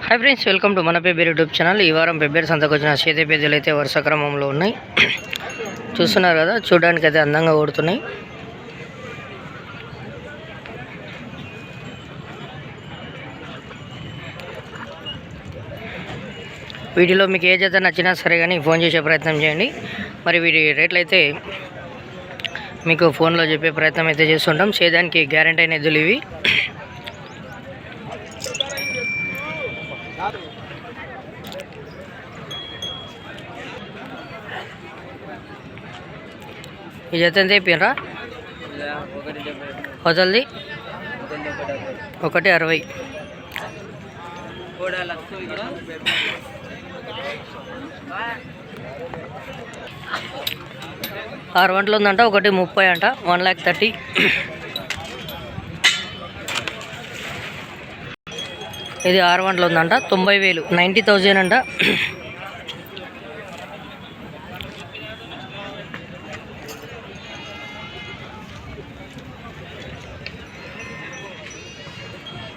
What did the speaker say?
Hi friends, welcome to మన Pebbair YouTube channel. ఈ వారం పెబ్బేరు సంతకు వచ్చిన చేతి పేదలు అయితే వరుస క్రమంలో ఉన్నాయి. చూస్తున్నారు కదా, చూడడానికి అయితే అందంగా ఓడుతున్నాయి. వీటిలో మీకు ఏ జత నచ్చినా సరే కానీ ఫోన్ చేసే ప్రయత్నం చేయండి. మరి వీటి రేట్లు అయితే మీకు ఫోన్లో చెప్పే ప్రయత్నం అయితే చేస్తుంటాం. చేయడానికి గ్యారెంటీ అయిన ఎద్దులు ఇవి. ఈ జత ఎంత అయిపోయినరా? వదలది 1.60. ఆరు వంటలు ఉందంట. 1.30 అంట. 1,30,000. ఇది 6 వంటలు ఉందంట. 90,000 90,000 అంట.